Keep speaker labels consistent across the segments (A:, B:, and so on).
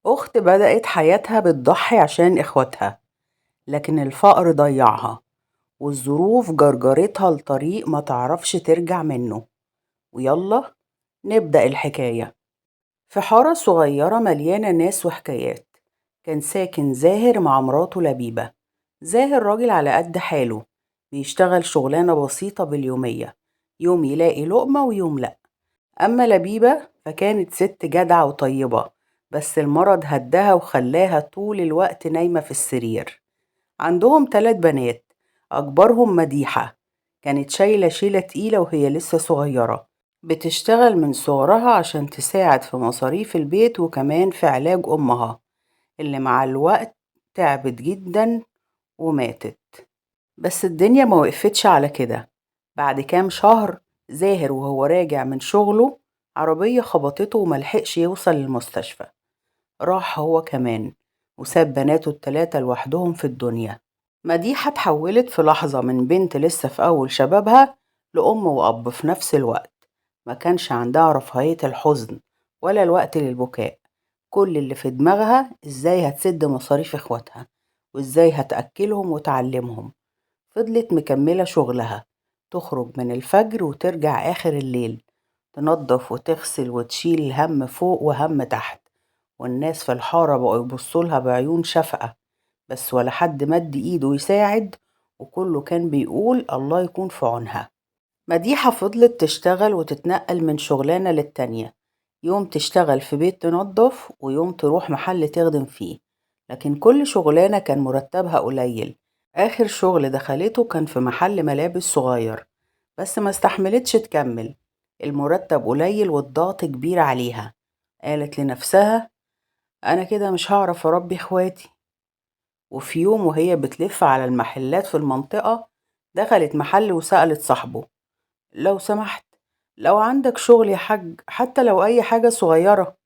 A: أخت بدأت حياتها بتضحي عشان إخواتها، لكن الفقر ضيعها، والظروف جرجرتها لطريق ما تعرفش ترجع منه. ويلا نبدأ الحكاية. في حارة صغيرة مليانة ناس وحكايات، كان ساكن زاهر مع مراته لبيبة. زاهر راجل على قد حاله، بيشتغل شغلانة بسيطة باليومية، يوم يلاقي لقمة ويوم لأ. أما لبيبة فكانت ست جدعة وطيبة، بس المرض هدها وخلاها طول الوقت نايمة في السرير. عندهم 3 بنات، أكبرهم مديحة، كانت شايلة شيلة تقيلة وهي لسه صغيرة، بتشتغل من صغرها عشان تساعد في مصاريف البيت وكمان في علاج أمها اللي مع الوقت تعبت جدا وماتت. بس الدنيا ما وقفتش على كده. بعد كام شهر زاهر وهو راجع من شغله عربية خبطته وملحقش يوصل للمستشفى. راح هو كمان وساب بناته ال3 لوحدهم في الدنيا. مديحة اتحولت في لحظة من بنت لسه في أول شبابها لأم وأب في نفس الوقت. ما كانش عندها رفاهية الحزن ولا الوقت للبكاء. كل اللي في دماغها ازاي هتسد مصاريف اخواتها وازاي هتأكلهم وتعلمهم. فضلت مكملة شغلها، تخرج من الفجر وترجع آخر الليل، تنظف وتغسل وتشيل الهم فوق وهم تحت. والناس في الحارة بقوا يبصولها بعيون شفقة، بس ولا حد مد ايده يساعد، وكله كان بيقول الله يكون في عونها. مديحة فضلت تشتغل وتتنقل من شغلانة للتانية، يوم تشتغل في بيت تنظف ويوم تروح محل تخدم فيه، لكن كل شغلانة كان مرتبها قليل. آخر شغل دخلته كان في محل ملابس صغير، بس ما استحملتش تكمل، المرتب قليل والضغط كبير عليها. قالت لنفسها أنا كده مش هعرف أربي إخواتي. وفي يوم وهي بتلف على المحلات في المنطقة دخلت محل وسألت صاحبه لو سمحت، لو عندك شغل يا حاج حتى لو أي حاجة صغيرة.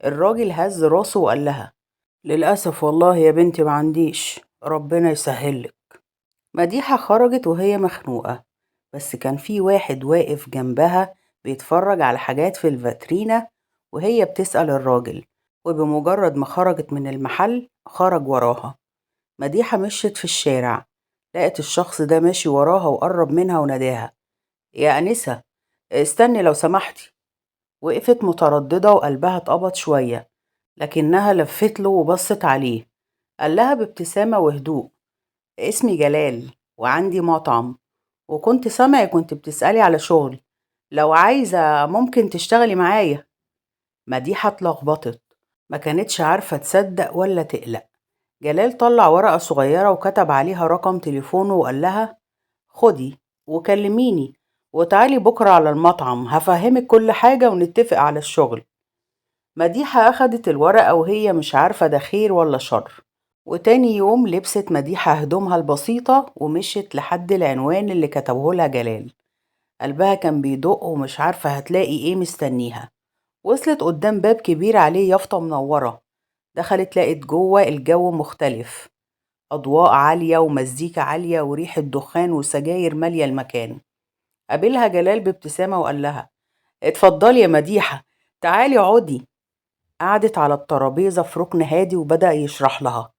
A: الراجل هز راسه وقال لها للأسف والله يا بنتي ما عنديش، ربنا يسهلك. مديحة خرجت وهي مخنوقة، بس كان في واحد واقف جنبها بيتفرج على حاجات في الفاترينة وهي بتسأل الراجل. وبمجرد ما خرجت من المحل خرج وراها. مديحة مشيت في الشارع، لقت الشخص ده ماشي وراها وقرب منها وناداها يا أنسة استني لو سمحتي. وقفت مترددة وقلبها اتقبض شوية، لكنها لفت له وبصت عليه. قال لها بابتسامة وهدوء اسمي جلال وعندي مطعم، وكنت سامعي كنت بتسألي على شغل، لو عايزة ممكن تشتغلي معايا. مديحة اتلخبطت، ما كانتش عارفة تصدق ولا تقلق. جلال طلع ورقة صغيرة وكتب عليها رقم تليفونه وقال لها خدي وكلميني وتعالي بكرة على المطعم هفهمك كل حاجة ونتفق على الشغل. مديحة أخدت الورقة وهي مش عارفة ده خير ولا شر. وتاني يوم لبست مديحة هدومها البسيطة ومشيت لحد العنوان اللي كتبه لها جلال. قلبها كان بيدق ومش عارفة هتلاقي ايه مستنيها. وصلت قدام باب كبير عليه يافطة منورة. دخلت لقت جوه الجو مختلف، أضواء عالية ومزيكا عالية وريحة دخان وسجاير مالية المكان. قابلها جلال بابتسامة وقال لها اتفضلي يا مديحة، تعالي اقعدي. قعدت على الترابيزة في ركن هادي وبدأ يشرح لها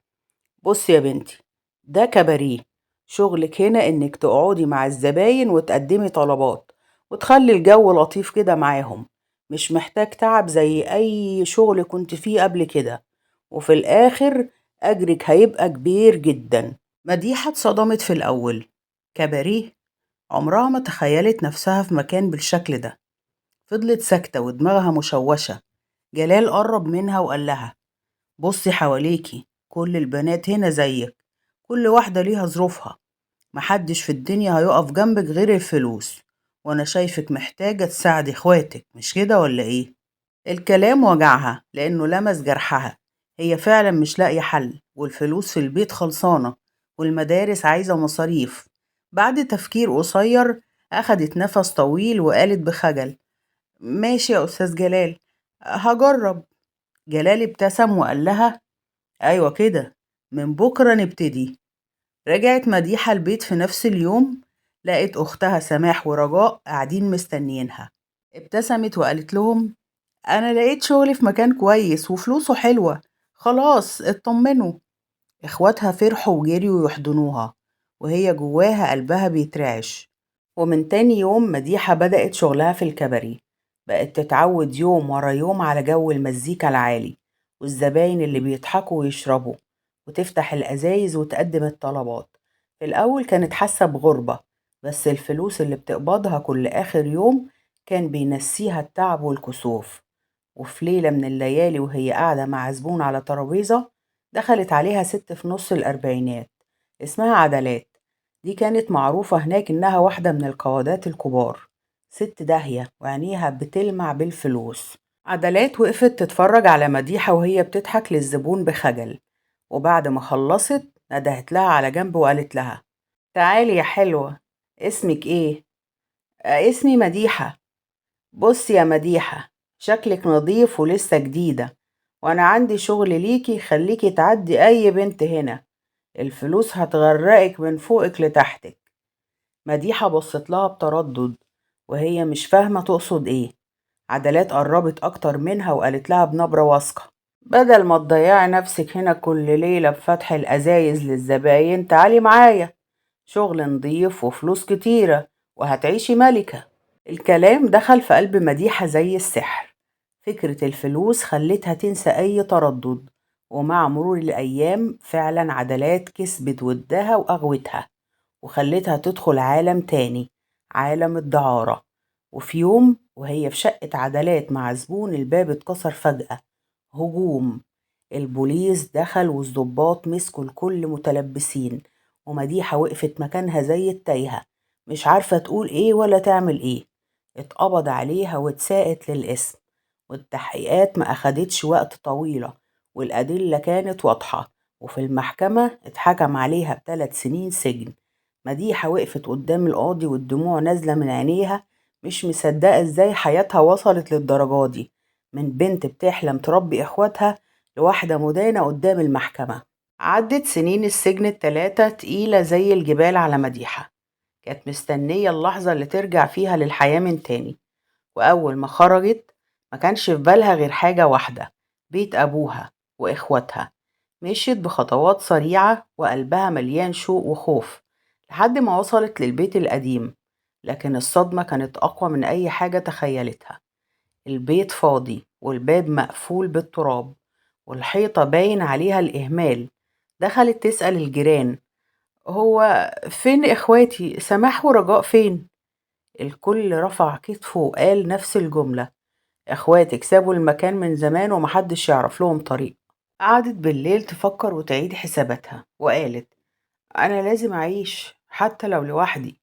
A: بصي يا بنتي، ده كباريه، شغلك هنا انك تقعدي مع الزباين وتقدمي طلبات وتخلي الجو لطيف كده معاهم، مش محتاج تعب زي اي شغل كنت فيه قبل كده، وفي الاخر اجرك هيبقى كبير جدا. مديحة اتصدمت في الاول، كباريه؟ عمرها ما تخيلت نفسها في مكان بالشكل ده. فضلت ساكتة ودماغها مشوشة. جلال قرب منها وقال لها بصي حواليكي، كل البنات هنا زيك، كل واحدة ليها ظروفها، محدش في الدنيا هيقف جنبك غير الفلوس، وانا شايفك محتاجة تساعدي اخواتك، مش كده ولا ايه؟ الكلام وجعها لانه لمس جرحها. هي فعلا مش لاقية حل، والفلوس في البيت خلصانة، والمدارس عايزة مصاريف. بعد تفكير قصير اخدت نفس طويل وقالت بخجل ماشي يا استاذ جلال، هجرب. جلال ابتسم وقال لها أيوة كده، من بكرة نبتدي. رجعت مديحة البيت في نفس اليوم، لقت أختها سماح ورجاء قاعدين مستنيينها. ابتسمت وقالت لهم أنا لقيت شغل في مكان كويس وفلوسه حلوة، خلاص اطمنوا. إخواتها فرحوا وجريوا يحضنوها، وهي جواها قلبها بيترعش. ومن تاني يوم مديحة بدأت شغلها في الكباريه، بقت تتعود يوم ورا يوم على جو المزيكا العالي والزباين اللي بيضحكوا ويشربوا، وتفتح الأزايز وتقدم الطلبات. في الأول كانت حاسة بغربة، بس الفلوس اللي بتقبضها كل آخر يوم كان بينسيها التعب والكسوف. وفي ليلة من الليالي وهي قاعدة مع زبون على ترابيزة، دخلت عليها ست في نص الأربعينات اسمها عدلات. دي كانت معروفة هناك إنها واحدة من القوادات الكبار، ست داهية وعينيها بتلمع بالفلوس. عدلات وقفت تتفرج على مديحة وهي بتضحك للزبون بخجل، وبعد ما خلصت ندهت لها على جنب وقالت لها: تعالي يا حلوة، اسمك ايه؟ اسمي مديحة. بصي يا مديحة، شكلك نظيف ولسه جديدة، وأنا عندي شغل ليكي يخليكي تعدي أي بنت هنا، الفلوس هتغرقك من فوقك لتحتك. مديحة بصت لها بتردد وهي مش فاهمة تقصد ايه. عدلات قربت أكتر منها وقالت لها بنبرة واثقة: بدل ما تضيعي نفسك هنا كل ليلة بفتح الأزايز للزباين، تعالي معايا، شغل نضيف وفلوس كتيرة وهتعيشي ملكة. الكلام دخل في قلب مديحة زي السحر، فكرة الفلوس خلتها تنسى أي تردد. ومع مرور الأيام فعلا عدلات كسبت ودها وقغوتها، وخلتها تدخل عالم تاني، عالم الدعارة. وفي يوم وهي في شقة عدلات مع زبون، الباب اتكسر فجأة. هجوم، البوليس دخل والضباط مسكوا الكل متلبسين، ومديحة وقفت مكانها زي التايهة، مش عارفة تقول ايه ولا تعمل ايه. اتقبض عليها واتساقت للقسم، والتحقيقات ما أخدتش وقت طويلة، والأدلة كانت واضحة. وفي المحكمة اتحكم عليها ب3 سنين سجن. مديحة وقفت قدام القاضي والدموع نازلة من عينيها، مش مصدقة ازاي حياتها وصلت للدرجة دي، من بنت بتحلم تربي اخواتها لواحدة مدانة قدام المحكمة. عدت سنين السجن ال3 تقيلة زي الجبال على مديحة، كانت مستنية اللحظة اللي ترجع فيها للحياة من تاني. وأول ما خرجت ما كانش في بالها غير حاجة واحدة: بيت أبوها وإخواتها. مشيت بخطوات سريعة وقلبها مليان شوق وخوف لحد ما وصلت للبيت القديم، لكن الصدمة كانت أقوى من أي حاجة تخيلتها. البيت فاضي والباب مقفول بالتراب، والحيطة باين عليها الإهمال. دخلت تسأل الجيران: هو فين إخواتي؟ سماح ورجاء فين؟ الكل رفع كتفه وقال نفس الجملة: اخواتك سابوا المكان من زمان ومحدش يعرف لهم طريق. قعدت بالليل تفكر وتعيد حساباتها وقالت: انا لازم اعيش حتى لو لوحدي.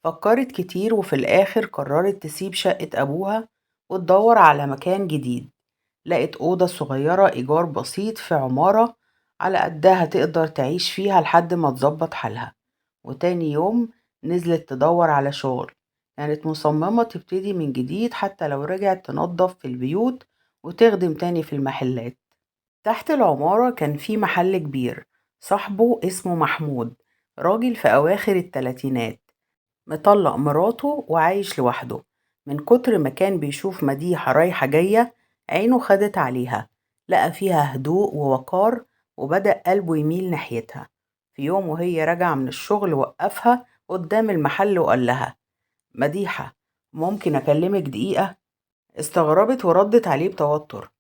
A: فكرت كتير وفي الاخر قررت تسيب شقة ابوها وتدور على مكان جديد. لقت أوضة صغيرة إيجار بسيط في عمارة على قدها تقدر تعيش فيها لحد ما تظبط حالها. وتاني يوم نزلت تدور على شغل، كانت مصممة تبتدي من جديد حتى لو رجعت تنظف في البيوت وتخدم تاني في المحلات. تحت العمارة كان في محل كبير، صاحبه اسمه محمود، راجل في أواخر التلاتينات، مطلق مراته وعايش لوحده. من كتر ما كان بيشوف مديحة رايحة جاية عينه خدت عليها، لقى فيها هدوء ووقار، وبدأ قلبه يميل ناحيتها. في يوم وهي راجعة من الشغل وقفها قدام المحل وقال لها: مديحة، ممكن أكلمك دقيقة؟ استغربت وردت عليه بتوتر: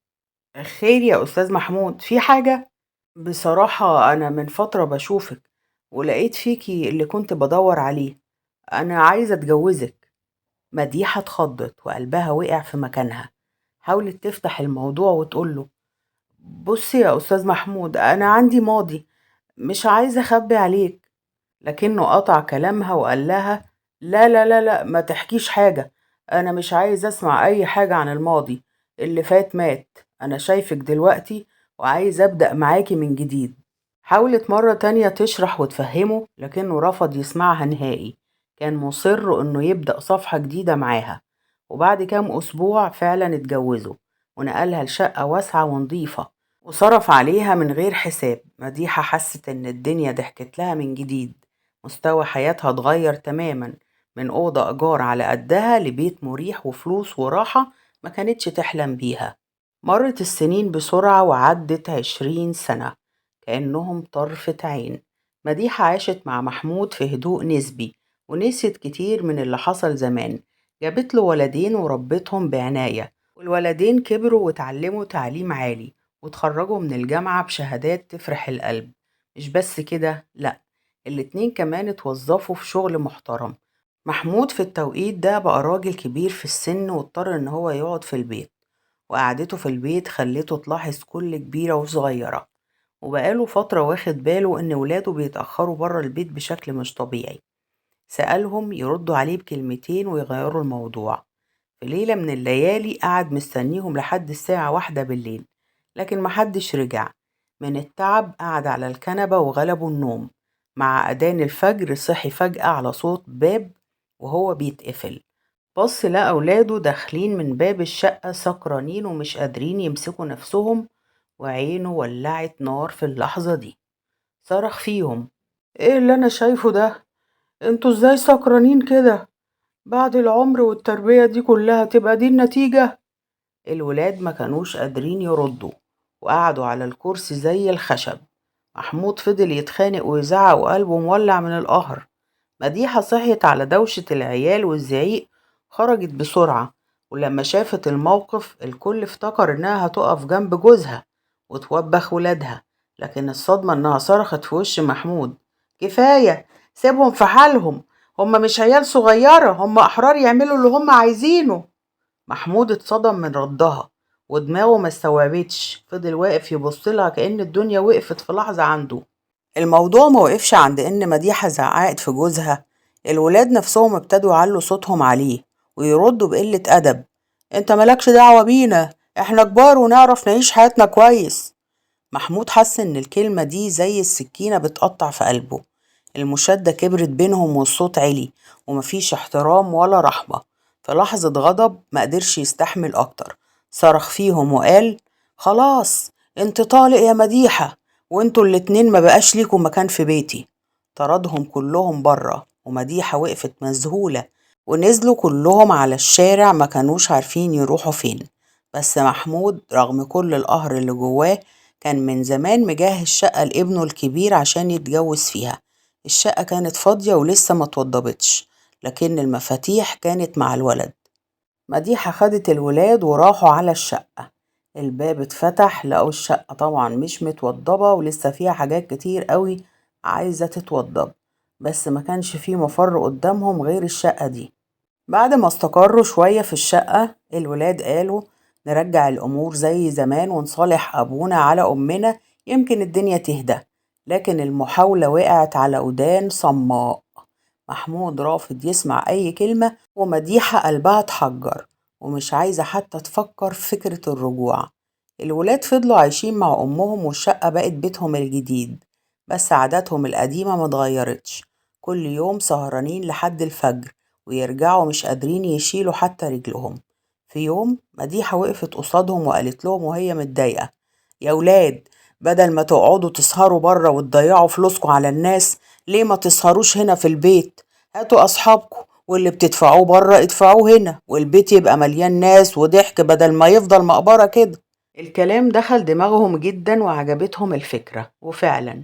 A: خير يا أستاذ محمود، في حاجة؟ بصراحة أنا من فترة بشوفك ولقيت فيكي اللي كنت بدور عليه، أنا عايزة أتجوزك. مديحة اتخضت وقلبها وقع في مكانها، حاولت تفتح الموضوع وتقوله: بصي يا أستاذ محمود، أنا عندي ماضي مش عايزة أخبي عليك. لكنه قطع كلامها وقال لها: لا لا لا لا، ما تحكيش حاجة، أنا مش عايز أسمع أي حاجة عن الماضي، اللي فات مات، أنا شايفك دلوقتي وعايز أبدأ معاكي من جديد. حاولت مرة تانية تشرح وتفهمه لكنه رفض يسمعها نهائي، كان مصر إنه يبدأ صفحة جديدة معاها. وبعد كام أسبوع فعلا اتجوزوا، ونقلها لشقة واسعة ونضيفة، وصرف عليها من غير حساب. مديحة حست إن الدنيا ضحكت لها من جديد، مستوى حياتها اتغير تماما، من أوضة إيجار على قدها لبيت مريح وفلوس وراحة ما كانتش تحلم بيها. مرت السنين بسرعة وعدت 20 سنة كأنهم طرفة عين. مديحة عاشت مع محمود في هدوء نسبي، ونسيت كتير من اللي حصل زمان. جابت له ولدين وربتهم بعناية، والولدين كبروا وتعلموا تعليم عالي، وتخرجوا من الجامعة بشهادات تفرح القلب. مش بس كده، لأ، الاتنين كمان اتوظفوا في شغل محترم. محمود في التوقيت ده بقى راجل كبير في السن، واضطر إن هو يقعد في البيت، وقعدته في البيت خلته تلاحظ كل كبيرة وصغيرة. وبقاله فترة واخد باله إن ولاده بيتأخروا برا البيت بشكل مش طبيعي. سألهم يردوا عليه بكلمتين ويغيروا الموضوع. في ليلة من الليالي قعد مستنيهم لحد الساعة 1 بالليل، لكن محدش رجع. من التعب قعد على الكنبة وغلبه النوم. مع أذان الفجر صحي فجأة على صوت باب وهو بيتقفل. بص لقى أولاده داخلين من باب الشقة سكرانين ومش قادرين يمسكوا نفسهم، وعينه ولعت نار في اللحظة دي. صرخ فيهم: ايه اللي انا شايفه ده؟ انتوا ازاي سكرانين كده؟ بعد العمر والتربية دي كلها تبقى دي النتيجة؟ الولاد ما كانوش قادرين يردوا، وقعدوا على الكرسي زي الخشب. محمود فضل يتخانق ويزعق وقلبه مولع من القهر. مديحة صحيت على دوشة العيال والزعيق، خرجت بسرعة، ولما شافت الموقف الكل افتكر إنها هتقف جنب جوزها وتوبخ ولادها. لكن الصدمة إنها صرخت في وش محمود: كفاية، سيبهم في حالهم، هما مش عيال صغيرة، هما أحرار يعملوا اللي هما عايزينه. محمود اتصدم من ردها، ودماغه ما استوعبتش، فضل واقف يبصلها كأن الدنيا وقفت في لحظة عنده. الموضوع ما وقفش عند إن مديحة زعقت في جوزها. الولاد نفسهم ابتدوا يعلوا صوتهم عليه ويردوا بقلة أدب: انت ملكش دعوة بينا، احنا كبار ونعرف نعيش حياتنا كويس. محمود حس إن الكلمة دي زي السكينة بتقطع في قلبه. المشادة كبرت بينهم والصوت عالي، ومفيش احترام ولا رحمة. في لحظة غضب مقدرش يستحمل أكتر، صرخ فيهم وقال: خلاص، انت طالق يا مديحة، وانتوا الاتنين ما بقاش ليكوا مكان في بيتي. طردهم كلهم برا، ومديحة وقفت مذهولة، ونزلوا كلهم على الشارع ما كانوش عارفين يروحوا فين. بس محمود رغم كل القهر اللي جواه كان من زمان مجهز شقة لابنه الكبير عشان يتجوز فيها. الشقة كانت فاضية ولسه ما توضبتش، لكن المفاتيح كانت مع الولد. مديحة خدت الولاد وراحوا على الشقة. الباب اتفتح، لقوا الشقة طبعا مش متوضبة ولسه فيها حاجات كتير قوي عايزة تتوضب، بس ما كانش فيه مفر قدامهم غير الشقة دي. بعد ما استقروا شوية في الشقة الولاد قالوا: نرجع الأمور زي زمان ونصالح أبونا على أمنا، يمكن الدنيا تهدى. لكن المحاولة وقعت على ودان صماء. محمود رافض يسمع أي كلمة، ومديحة قلبها اتحجر ومش عايزة حتى تفكر في فكرة الرجوع. الولاد فضلوا عايشين مع أمهم والشقة بقت بيتهم الجديد، بس عاداتهم القديمة متغيرتش. كل يوم سهرانين لحد الفجر، ويرجعوا مش قادرين يشيلوا حتى رجلهم. في يوم مديحة وقفت قصادهم وقالت لهم وهي متضايقة: يا ولاد، بدل ما تقعدوا تسهروا بره وتضيعوا فلوسكم على الناس، ليه ما تسهروش هنا في البيت؟ هاتوا أصحابكم، واللي بتدفعوه بره ادفعوه هنا، والبيت يبقى مليان ناس وضحك بدل ما يفضل مقبرة كده. الكلام دخل دماغهم جدا وعجبتهم الفكرة، وفعلا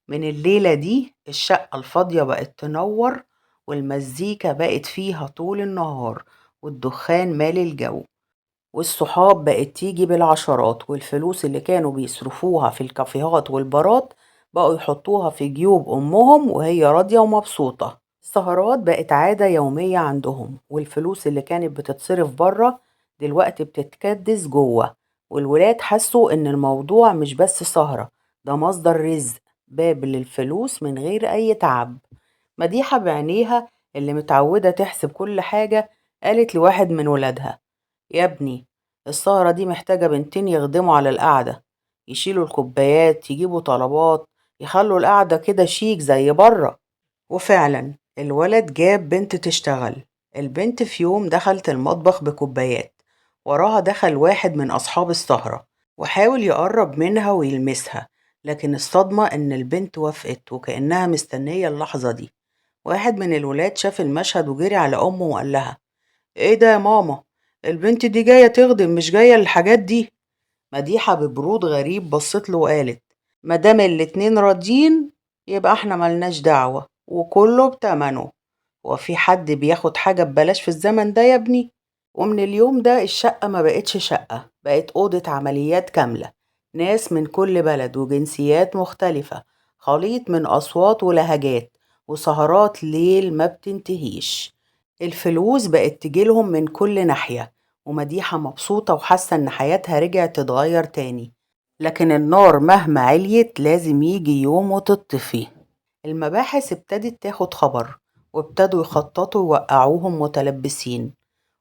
A: من الليلة دي الشقة الفاضية بقت تنور، والمزيكا بقت فيها طول النهار، والدخان مال الجو، والصحاب بقت تيجي بالعشرات، والفلوس اللي كانوا بيصرفوها في الكافيهات والبارات بقوا يحطوها في جيوب أمهم وهي راضية ومبسوطة. السهرات بقت عادة يومية عندهم، والفلوس اللي كانت بتتصرف بره دلوقتي بتتكدس جوه. والولاد حسوا إن الموضوع مش بس سهرة، ده مصدر رزق، باب للفلوس من غير أي تعب. مديحة بعينيها اللي متعودة تحسب كل حاجة قالت لواحد من ولادها: يا ابني، السهرة دي محتاجة بنتين يخدموا على القعدة، يشيلوا الكوبايات، يجيبوا طلبات، يخلوا القعدة كده شيك زي بره. وفعلا الولد جاب بنت تشتغل. البنت في يوم دخلت المطبخ بكوبايات، وراها دخل واحد من أصحاب السهرة وحاول يقرب منها ويلمسها، لكن الصدمة إن البنت وافقت وكأنها مستنية اللحظة دي. واحد من الولاد شاف المشهد وجري على أمه وقال لها: ايه ده يا ماما؟ البنت دي جاية تخدم مش جاية للحاجات دي. مديحة ببرود غريب بصت له وقالت: مادام الاتنين راضيين يبقى احنا ملناش دعوة وكله بتمنه. هو في حد بياخد حاجة ببلاش في الزمن ده يا ابني؟ ومن اليوم ده الشقة ما بقتش شقة، بقت أوضة عمليات كاملة. ناس من كل بلد وجنسيات مختلفة، خليط من أصوات ولهجات، وسهرات ليل ما بتنتهيش. الفلوس بقت تجيلهم من كل ناحية، ومديحة مبسوطة وحاسة إن حياتها رجعت تتغير تاني. لكن النار مهما عليت لازم يجي يوم وتطفي. المباحث ابتدت تاخد خبر، وابتدوا يخططوا يوقعوهم متلبسين.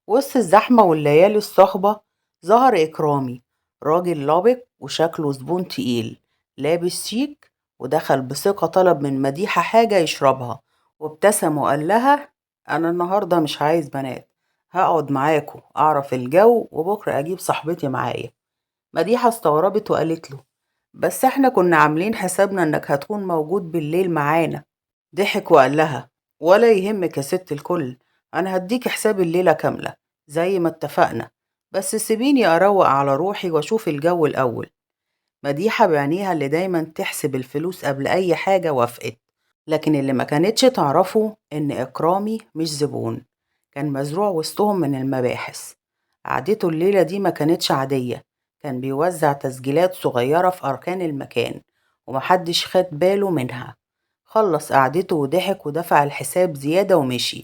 A: وسط الزحمة والليالي الصخبة ظهر إكرامي، راجل لابق وشكله زبون تقيل، لابس شيك، ودخل بثقة طلب من مديحة حاجة يشربها، وابتسم وقال لها: أنا النهاردة مش عايز بنات، هقعد معاكوا أعرف الجو وبكرة أجيب صاحبتي معايا. مديحة استغربت وقالت له: بس احنا كنا عاملين حسابنا انك هتكون موجود بالليل معانا. ضحك وقال لها: ولا يهمك يا ست الكل، انا هديك حساب الليلة كاملة زي ما اتفقنا، بس سيبيني اروق على روحي واشوف الجو الاول. مديحة بعينيها اللي دايما تحسب الفلوس قبل اي حاجة وافقت. لكن اللي ما كانتش تعرفه ان اكرامي مش زبون، كان مزروع وسطهم من المباحث. قعدته الليلة دي ما كانتش عادية، كان بيوزع تسجيلات صغيرة في أركان المكان، ومحدش خد باله منها. خلص قعدته وضحك ودفع الحساب زيادة ومشي.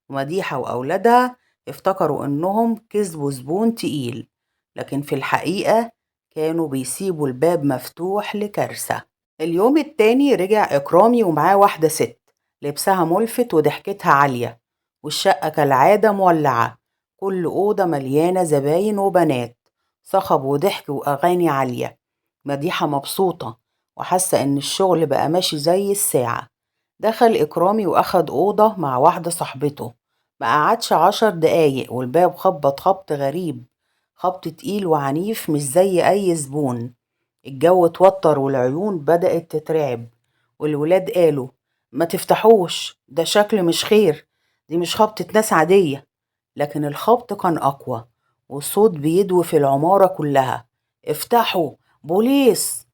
A: ومديحة وأولادها افتكروا إنهم كسبوا زبون تقيل، لكن في الحقيقة كانوا بيسيبوا الباب مفتوح لكارثة. اليوم التاني رجع إكرامي ومعاه واحدة ست، لبسها ملفت وضحكتها عالية، والشقة كالعادة مولعة، كل أوضة مليانة زباين وبنات، صخب وضحك وأغاني عالية. مديحة مبسوطة وحاسة إن الشغل بقى ماشي زي الساعة. دخل إكرامي وأخد أوضة مع واحدة صاحبته، ما قعدش 10 دقايق والباب خبط خبط غريب، خبط تقيل وعنيف مش زي أي زبون. الجو اتوتر والعيون بدأت تترعب، والولاد قالوا: ما تفتحوش، ده شكل مش خير، دي مش خبطة ناس عادية. لكن الخبط كان أقوى، والصوت بيدوي في العمارة كلها: افتحوا، بوليس!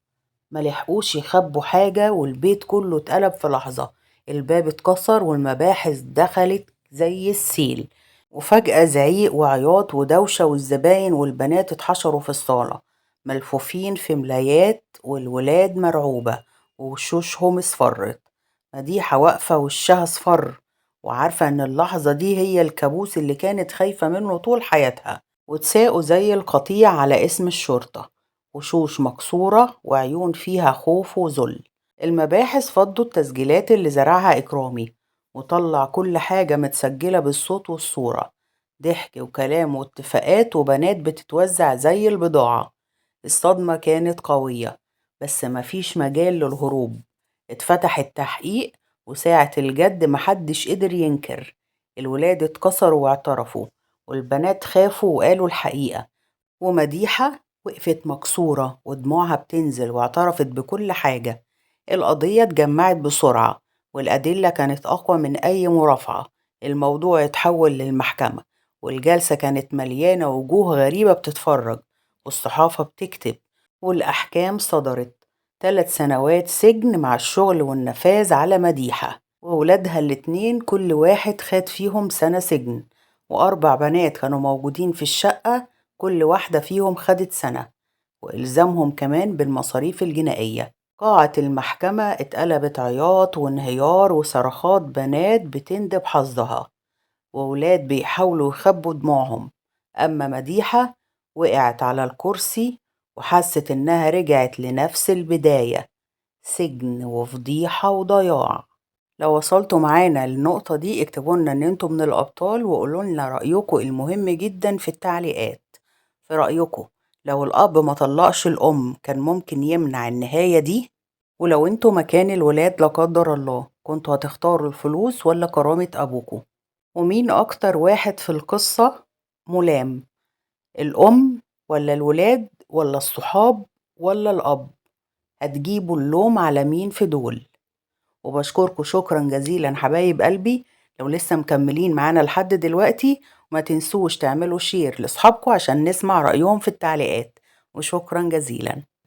A: ملحقوش يخبوا حاجة والبيت كله اتقلب في لحظة. الباب اتكسر والمباحث دخلت زي السيل، وفجأة زعيق وعياط ودوشة، والزباين والبنات اتحشروا في الصالة ملفوفين في ملايات، والولاد مرعوبة ووشوشهم اصفرت. مديحة واقفة وشها اصفر، وعارفة ان اللحظة دي هي الكابوس اللي كانت خايفة منه طول حياتها. وتساقوا زي القطيع على اسم الشرطة، وشوش مكسورة وعيون فيها خوف وذل. المباحث فضوا التسجيلات اللي زرعها إكرامي، وطلع كل حاجة متسجلة بالصوت والصورة، ضحك وكلام واتفاقات وبنات بتتوزع زي البضاعة. الصدمة كانت قوية، بس مفيش مجال للهروب. اتفتح التحقيق، وساعة الجد محدش قدر ينكر. الولاد اتكسروا واعترفوا، والبنات خافوا وقالوا الحقيقة. ومديحة وقفت مكسورة ودموعها بتنزل واعترفت بكل حاجة. القضية اتجمعت بسرعة، والأدلة كانت أقوى من أي مرافعة. الموضوع اتحول للمحكمة، والجلسة كانت مليانة وجوه غريبة بتتفرج، والصحافة بتكتب، والأحكام صدرت: 3 سنوات سجن مع الشغل والنفاذ على مديحة وولادها الاتنين، كل واحد خد فيهم سنة سجن. و4 بنات كانوا موجودين في الشقة، كل واحدة فيهم خدت سنة، وإلزامهم كمان بالمصاريف الجنائية. قاعة المحكمة اتقلبت عياط وانهيار وصرخات بنات بتندب حظها، وولاد بيحاولوا يخبوا دموعهم. أما مديحة وقعت على الكرسي وحست إنها رجعت لنفس البداية: سجن وفضيحة وضياع. لو وصلتوا معانا للنقطة دي اكتبوا لنا ان انتوا من الابطال، وقولوا لنا رأيكم المهم جدا في التعليقات. في رأيكم لو الاب ما طلقش الام كان ممكن يمنع النهاية دي؟ ولو انتوا مكان الولاد لا قدر الله كنتوا هتختاروا الفلوس ولا كرامة ابوكم؟ ومين اكتر واحد في القصة ملام، الام ولا الولاد ولا الصحاب ولا الاب؟ هتجيبوا اللوم على مين في دول؟ وبشكركم شكرا جزيلا حبايب قلبي لو لسه مكملين معانا لحد دلوقتي، ما تنسوش تعملوا شير لأصحابكم عشان نسمع رأيهم في التعليقات، وشكرا جزيلا.